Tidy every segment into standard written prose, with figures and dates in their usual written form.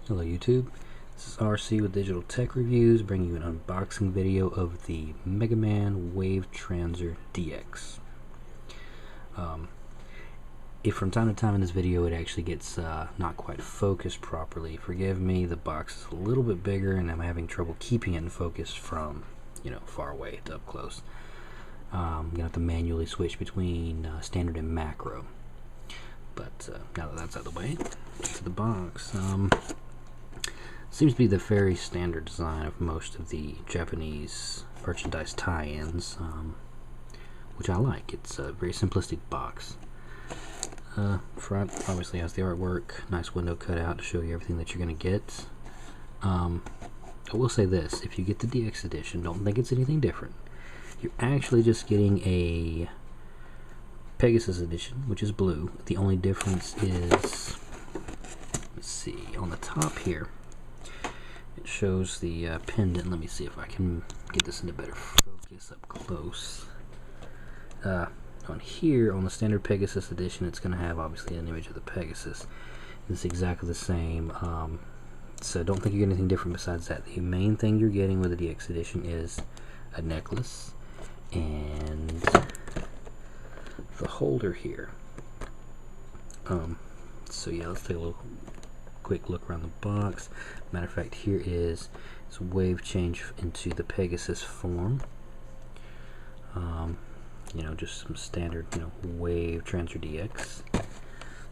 Hello YouTube, this is RC with Digital Tech Reviews, bringing you an unboxing video of the Megaman Wave Transer DX. If from time to time in this video it actually gets not quite focused properly, forgive me. The box is a little bit bigger and I'm having trouble keeping it in focus from, far away to up close. I'm going to have to manually switch between standard and macro. But now that that's out of the way, to the box. Seems to be the very standard design of most of the Japanese merchandise tie-ins, which I like. It's a very simplistic box. Front obviously has the artwork, nice window cutout to show you everything that you're going to get. I will say this, if you get the DX edition, don't think it's anything different. You're actually just getting a Pegasus edition, which is blue. The only difference is, let's see, on the top here, it shows the pendant. Let me see if I can get this into better focus up close. On here, on the standard Pegasus edition, it's going to have obviously an image of the Pegasus. It's exactly the same, so don't think you get anything different besides that. The main thing you're getting with the DX edition is a necklace and the holder here. So yeah, let's take a quick look around the box. Matter of fact, here is this wave change into the Pegasus form. Just some standard, Wave Transer DX.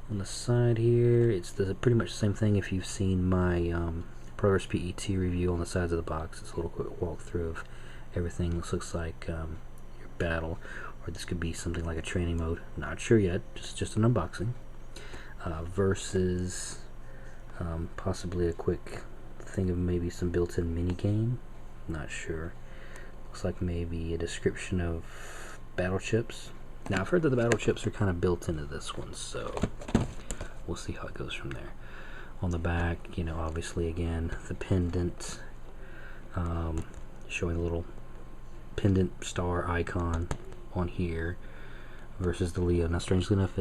On the side here, it's pretty much the same thing. If you've seen my Progress PET review on the sides of the box, it's a little quick walkthrough of everything. This looks like your battle, or this could be something like a training mode. Not sure yet. Just an unboxing. Versus possibly a quick thing of maybe some built-in mini game. Not sure. Looks like maybe a description of battle chips. Now I've heard that the battle chips are kind of built into this one, so we'll see how it goes from there. On the back, obviously again the pendant, showing a little pendant star icon on here versus the Leo. Now strangely enough,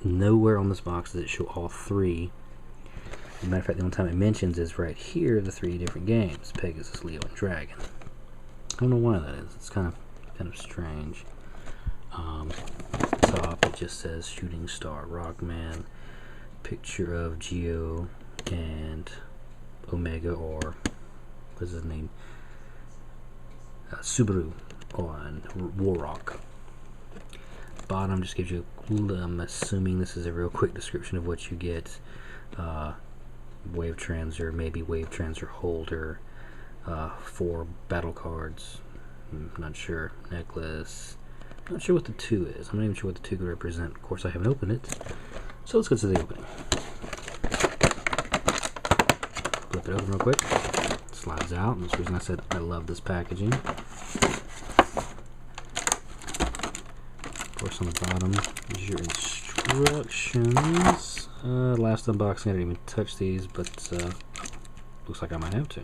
nowhere on this box does it show all three. As a matter of fact, the only time it mentions is right here, the three different games: Pegasus, Leo, and Dragon. I don't know why that is. It's kind of strange. Top, it just says Shooting Star, Rockman, picture of Geo and Omega, or what's his name, Subaru on Warrock. Bottom just gives you, I'm assuming this is a real quick description of what you get. Wave Transer, maybe Wave Transer holder, 4 battle cards, not sure, necklace. Not sure what the 2 is. I'm not even sure what the 2 could represent. Of course, I haven't opened it. So let's get to the opening. Flip it open real quick. It slides out, and that's the reason I said I love this packaging. Of course, on the bottom is your instructions. Last unboxing, I didn't even touch these, but looks like I might have to.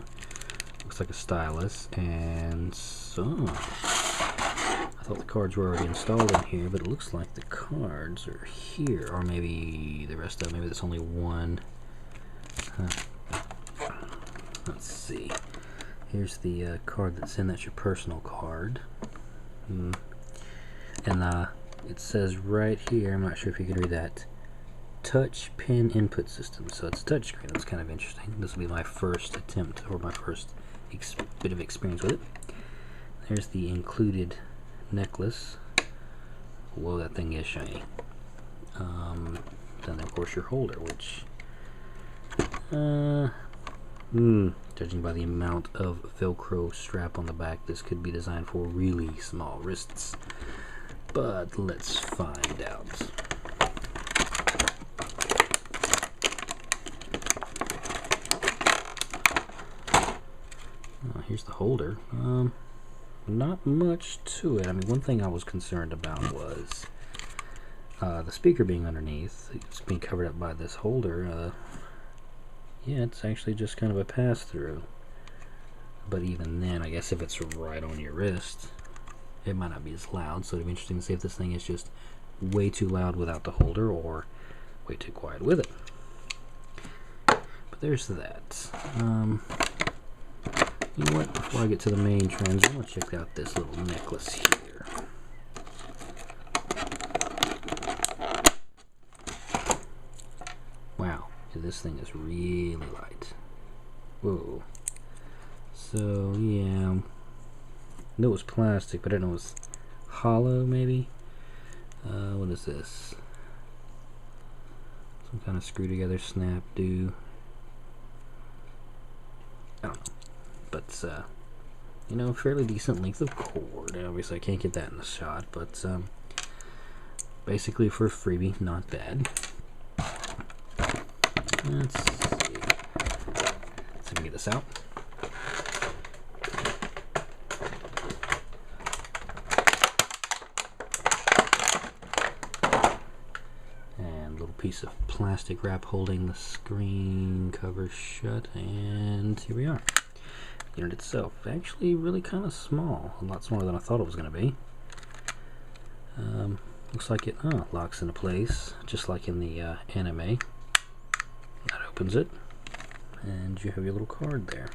Looks like a stylus, and so I thought the cards were already installed in here, but it looks like the cards are here, or maybe the rest of them. Maybe that's only one. Let's see. Here's the card that's in. That's your personal card. And it says right here, I'm not sure if you can read that, touch pen input system. So it's a touch screen. That's kind of interesting. This will be my first attempt, or my first bit of experience with it. There's the included necklace. Whoa, that thing is shiny. Then of course your holder, which judging by the amount of Velcro strap on the back, this could be designed for really small wrists, but let's find out. Here's the holder. Not much to it. I mean, one thing I was concerned about was the speaker being underneath. It's being covered up by this holder. Yeah, it's actually just kind of a pass-through. But even then, I guess if it's right on your wrist, it might not be as loud. So it'd be interesting to see if this thing is just way too loud without the holder, or way too quiet with it. But there's that. You know what? Before I get to the main trends, I'm gonna check out this little necklace here. Wow, this thing is really light. Whoa. So yeah, I knew it was plastic, but I didn't know it was hollow. Maybe. What is this? Some kind of screw together snap do. I don't know. But, you know, fairly decent length of cord. Obviously, I can't get that in the shot, but basically for a freebie, not bad. Let's see. Let's see if we can get this out. And a little piece of plastic wrap holding the screen cover shut, and here we are. The unit itself, actually really kind of small, a lot smaller than I thought it was going to be. Looks like it locks into place, just like in the anime. That opens it, and you have your little card there.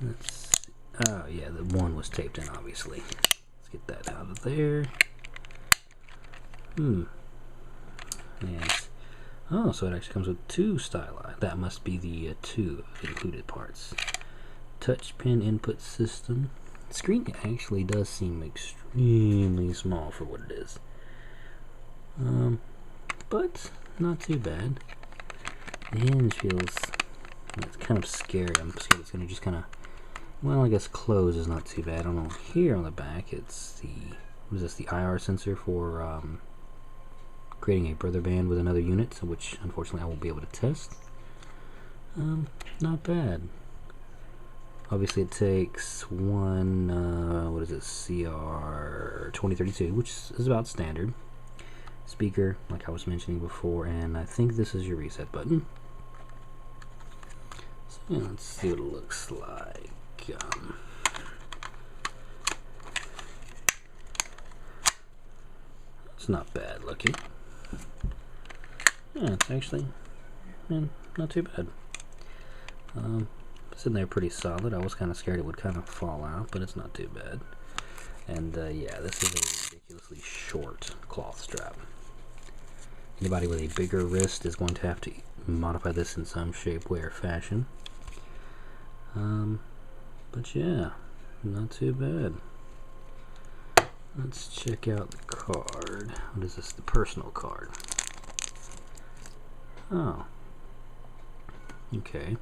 Let's see. Oh yeah, the one was taped in, obviously. Let's get that out of there. And oh, so it actually comes with two styli. That must be the two included parts. Touch pen input system. The screen actually does seem extremely small for what it is. But not too bad. The hinge feels, it's kind of scary. I'm scared it's going to just kind of, well, I guess close is not too bad. I don't know. Here on the back, it's the, what is this, the IR sensor for creating a brother band with another unit, which unfortunately I won't be able to test. Not bad. Obviously it takes one, what is it, CR 2032, which is about standard. Speaker, like I was mentioning before, and I think this is your reset button. So yeah, let's see what it looks like. It's not bad looking. Yeah, it's actually, man, not too bad. Sitting there pretty solid. I was kind of scared it would kind of fall out, but it's not too bad. And yeah, this is a ridiculously short cloth strap. Anybody with a bigger wrist is going to have to modify this in some shape, way, or fashion. But yeah, not too bad. Let's check out the card. What is this? The personal card. Oh. Okay.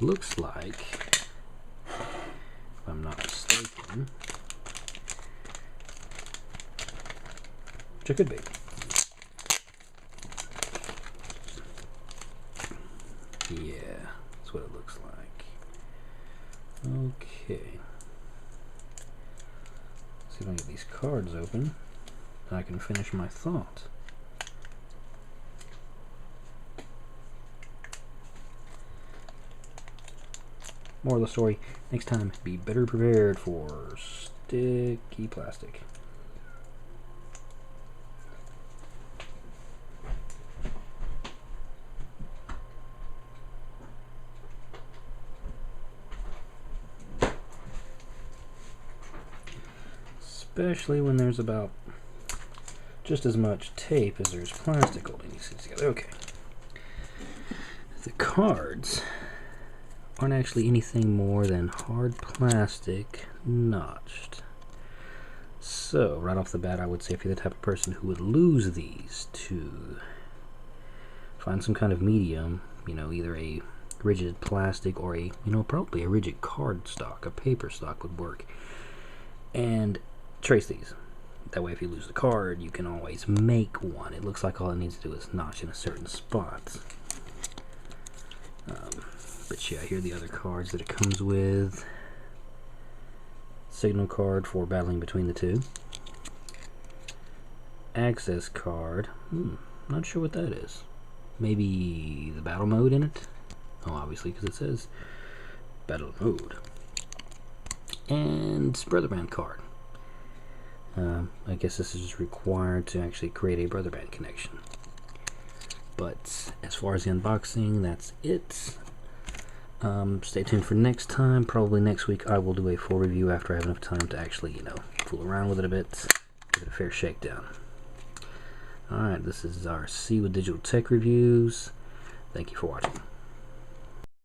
Looks like, if I'm not mistaken, which it could be. Yeah, that's what it looks like. Okay. Let's see if I can get these cards open, and I can finish my thought. Moral of the story, next time be better prepared for sticky plastic. Especially when there's about just as much tape as there's plastic holding these things together. Okay. The cards aren't actually anything more than hard plastic notched. So right off the bat, I would say if you're the type of person who would lose these, to find some kind of medium, you know, either a rigid plastic or a, you know, probably a rigid card stock, a paper stock would work, and trace these. That way if you lose the card, you can always make one. It looks like all it needs to do is notch in a certain spot. But yeah, here are the other cards that it comes with. Signal card for battling between the two. Access card. Not sure what that is. Maybe the battle mode in it? Oh, obviously, because it says battle mode. And brother band card. I guess this is just required to actually create a brother band connection. But as far as the unboxing, that's it. Stay tuned for next time. Probably next week I will do a full review after I have enough time to actually, you know, fool around with it a bit, give it a fair shakedown. Alright, this is our C with Digital Tech Reviews. Thank you for watching.